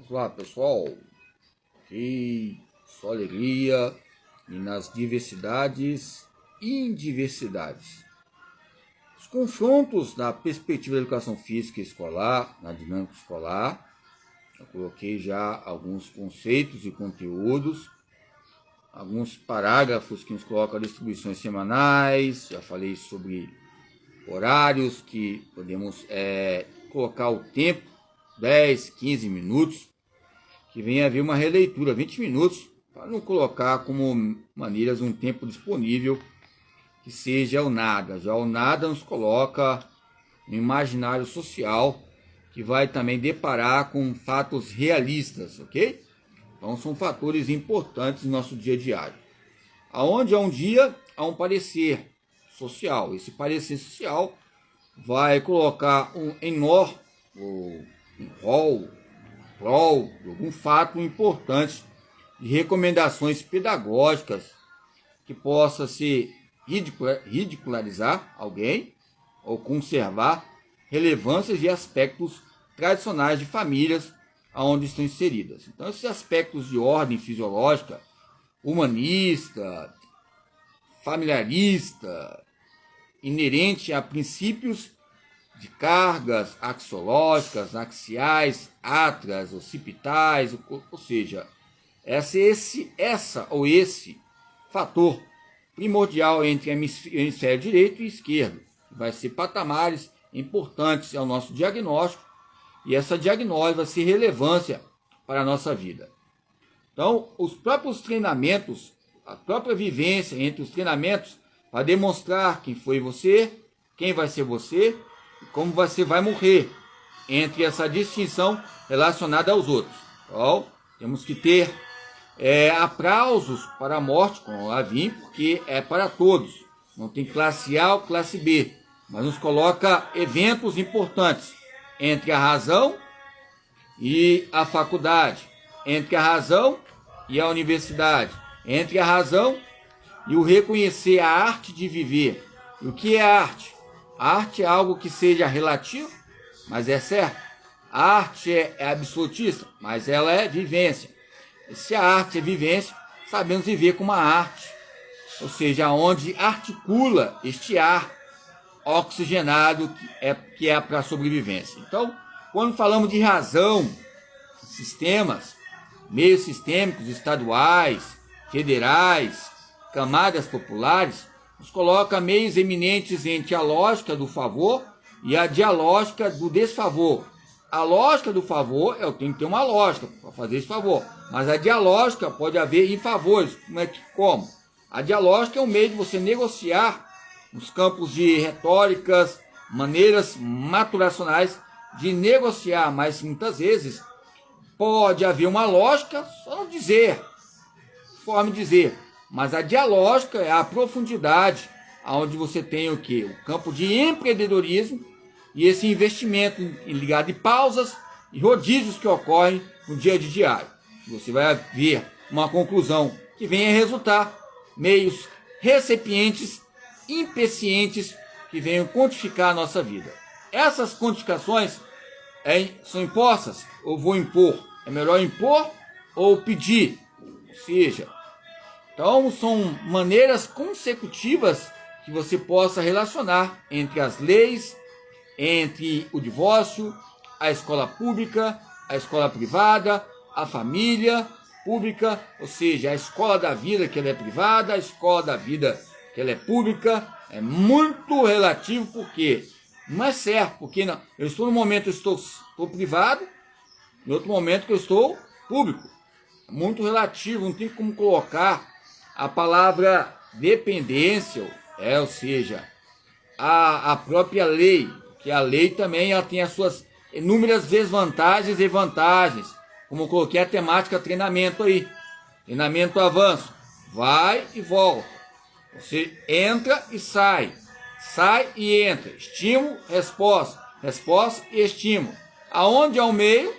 Olá pessoal, aqui só alegria e nas diversidades e indiversidades. Os confrontos na perspectiva da educação física escolar, na dinâmica escolar, eu coloquei já alguns conceitos e conteúdos, alguns parágrafos que nos colocam distribuições semanais, já falei sobre horários que podemos colocar o tempo, 10, 15 minutos, que venha haver uma releitura, 20 minutos, para não colocar como maneiras um tempo disponível que seja o nada. Já o nada nos coloca no imaginário social, que vai também deparar com fatos realistas, ok? Então são fatores importantes no nosso dia a dia. Aonde há um dia, há um parecer social. Esse parecer social vai colocar em nó, ou em rol, algum fato importante de recomendações pedagógicas que possa se ridicularizar alguém ou conservar relevâncias de aspectos tradicionais de famílias onde estão inseridas. Então, esses aspectos de ordem fisiológica, humanista, familiarista, inerente a princípios de cargas axiológicas, axiais, atras, occipitais, ou seja, esse fator primordial entre hemisfério direito e esquerdo. Vai ser patamares importantes ao nosso diagnóstico, e essa diagnose vai ser relevância para a nossa vida. Então, os próprios treinamentos, a própria vivência entre os treinamentos, vai demonstrar quem foi você, quem vai ser você, e como você vai morrer, entre essa distinção relacionada aos outros. Então, temos que ter aplausos para a morte, como lá vim, porque é para todos. Não tem classe A ou classe B, mas nos coloca eventos importantes entre a razão e a faculdade, entre a razão e a universidade, entre a razão e o reconhecer a arte de viver. E o que é arte? A arte é algo que seja relativo, mas é certo. A arte é absolutista, mas ela é vivência. E se a arte é vivência, sabemos viver com uma arte, ou seja, onde articula este ar oxigenado que é para a sobrevivência. Então, quando falamos de razão, sistemas, meios sistêmicos, estaduais, federais, camadas populares, nos coloca meios eminentes entre a lógica do favor e a dialógica do desfavor. A lógica do favor, eu tenho que ter uma lógica para fazer esse favor, mas a dialógica pode haver em favores. Como? A dialógica é um meio de você negociar nos campos de retóricas, maneiras maturacionais de negociar, mas muitas vezes pode haver uma lógica, só não dizer, forma de dizer, mas a dialógica é a profundidade, onde você tem o quê? O campo de empreendedorismo e esse investimento ligado em pausas e rodízios que ocorrem no dia a dia diário. Você vai ver uma conclusão que venha resultar meios recipientes, empecientes, que venham quantificar a nossa vida. Essas quantificações são impostas ou vou impor? É melhor impor ou pedir? Ou seja, então são maneiras consecutivas que você possa relacionar entre as leis, entre o divórcio, a escola pública, a escola privada, a família pública, ou seja, a escola da vida que ela é privada, a escola da vida que ela é pública, é muito relativo, porque não é certo, porque não, eu estou no momento que estou privado, em outro momento que eu estou público. É muito relativo, não tem como colocar a palavra dependência, ou seja, a própria lei, que a lei também ela tem as suas inúmeras desvantagens e vantagens, como eu coloquei a temática treinamento aí, treinamento avanço, vai e volta, você entra e sai e entra, estímulo, resposta, resposta e estímulo, aonde há um meio,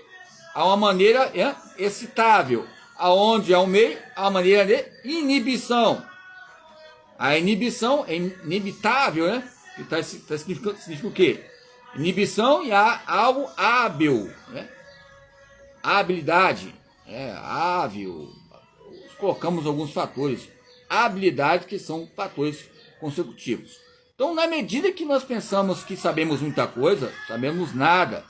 há uma maneira excitável, aonde há um meio, há uma maneira de inibição. A inibição é inibitável, né? Significa o quê? Inibição e há algo hábil, né? a habilidade, hábil, colocamos alguns fatores, habilidades que são fatores consecutivos. Então, na medida que nós pensamos que sabemos muita coisa, sabemos nada,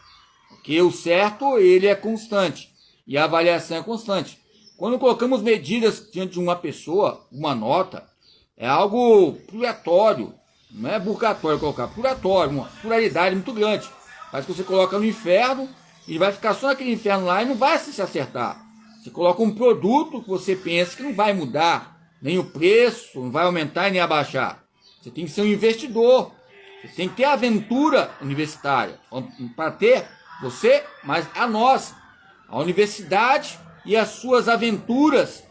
porque o certo ele é constante e a avaliação é constante. Quando colocamos medidas diante de uma pessoa, uma nota, é algo purgatório, não é burgatório colocar, purgatório, uma pluralidade muito grande. Mas que você coloca no inferno e vai ficar só naquele inferno lá e não vai se acertar. Você coloca um produto que você pensa que não vai mudar, nem o preço, não vai aumentar e nem abaixar. Você tem que ser um investidor, você tem que ter aventura universitária, para ter você, mas a nós, a universidade e as suas aventuras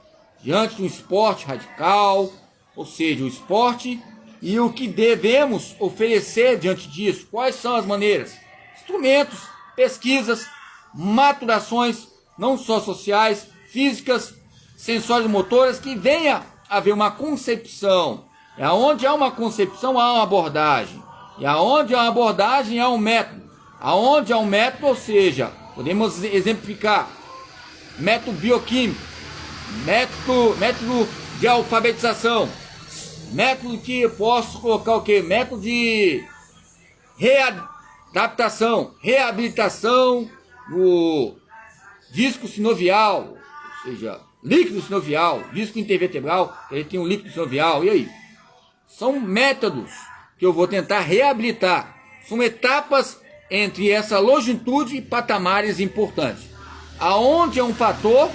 diante de um esporte radical, ou seja, o esporte e o que devemos oferecer diante disso. Quais são as maneiras? Instrumentos, pesquisas, maturações, não só sociais, físicas, sensórias motoras, que venha a haver uma concepção. E aonde há uma concepção, há uma abordagem. E aonde há uma abordagem, há um método. Aonde há um método, ou seja, podemos exemplificar método bioquímico, método de alfabetização, método que eu posso colocar o quê? Método de readaptação, reabilitação do disco sinovial, ou seja, líquido sinovial, disco intervertebral, ele tem um líquido sinovial, e aí? São métodos que eu vou tentar reabilitar, são etapas entre essa longitude e patamares importantes. Aonde é um fator,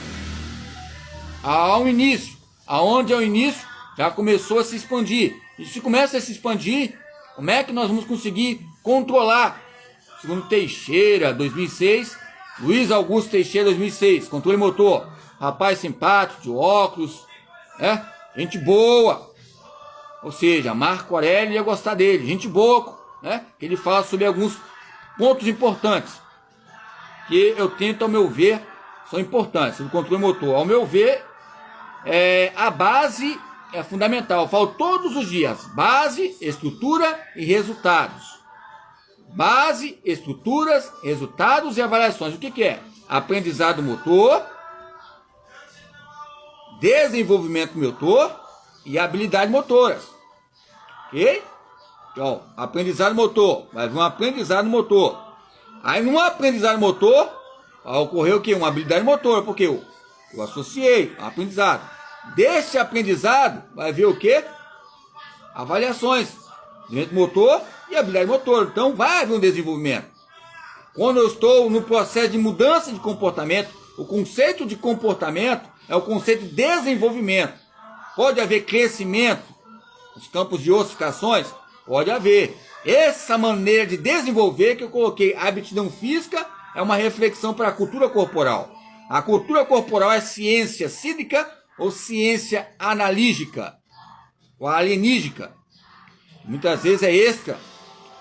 há um início, aonde é o início, já começou a se expandir. E se começa a se expandir, como é que nós vamos conseguir controlar? Segundo Teixeira, 2006, Luiz Augusto Teixeira, 2006, controle motor, rapaz simpático, de óculos, gente boa. Ou seja, Marco Aurélio ia gostar dele, gente boa, que ele fala sobre alguns pontos importantes, que eu tento, ao meu ver, são importantes, no controle motor. Ao meu ver, a base é fundamental, eu falo todos os dias, base, estrutura e resultados. Base, estruturas, resultados e avaliações. O que é? Aprendizado motor, desenvolvimento motor e habilidades motoras. Ok? Então, aprendizado motor, vai vir um aprendizado motor. Aí no aprendizado motor, vai ocorrer o quê? Uma habilidade motora, porque eu associei um aprendizado. Desse aprendizado, vai ver o quê? Avaliações. Desenvolvimento motor e habilidade motora. Então, vai haver um desenvolvimento. Quando eu estou no processo de mudança de comportamento, o conceito de comportamento é o conceito de desenvolvimento. Pode haver crescimento nos campos de ossificações? Pode haver. Essa maneira de desenvolver que eu coloquei, a aptidão física, é uma reflexão para a cultura corporal. A cultura corporal é ciência psíquica ou ciência analítica, ou alienígena. Muitas vezes é extra,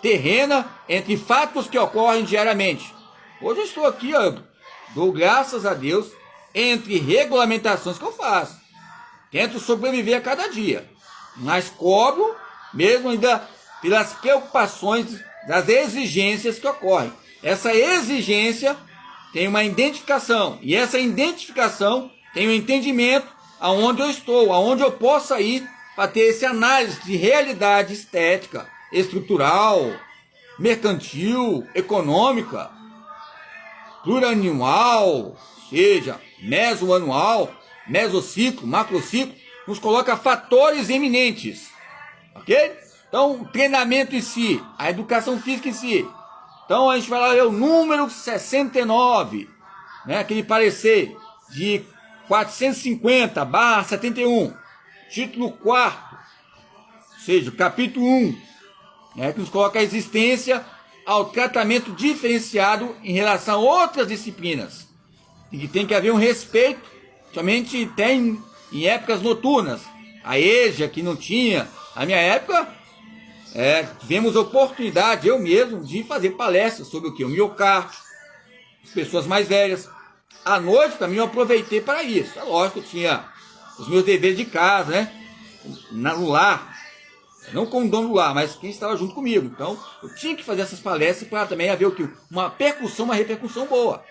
terrena, entre fatos que ocorrem diariamente. Hoje eu estou aqui, dou graças a Deus, entre regulamentações que eu faço. Tento sobreviver a cada dia, mas cobro, mesmo ainda pelas preocupações das exigências que ocorrem. Essa exigência tem uma identificação, e essa identificação tem um entendimento aonde eu estou, aonde eu possa ir para ter essa análise de realidade estética, estrutural, mercantil, econômica, plurianual, ou seja, mesoanual, mesociclo, macrociclo, nos coloca fatores eminentes, ok? Então, o treinamento em si, a educação física em si. Então, a gente vai lá ver o número 69, aquele parecer de 450/71, título 4, ou seja, capítulo 1, que nos coloca a existência ao tratamento diferenciado em relação a outras disciplinas. E que tem que haver um respeito, somente tem em épocas noturnas. A EJA, que não tinha, na minha época, tivemos oportunidade, eu mesmo, de fazer palestras sobre o que? O miocárdio, as pessoas mais velhas. À noite, para mim, eu aproveitei para isso. É lógico, eu tinha os meus deveres de casa, no lar. Não como dono do lar, mas quem estava junto comigo. Então, eu tinha que fazer essas palestras para também haver o que? Uma percussão, uma repercussão boa.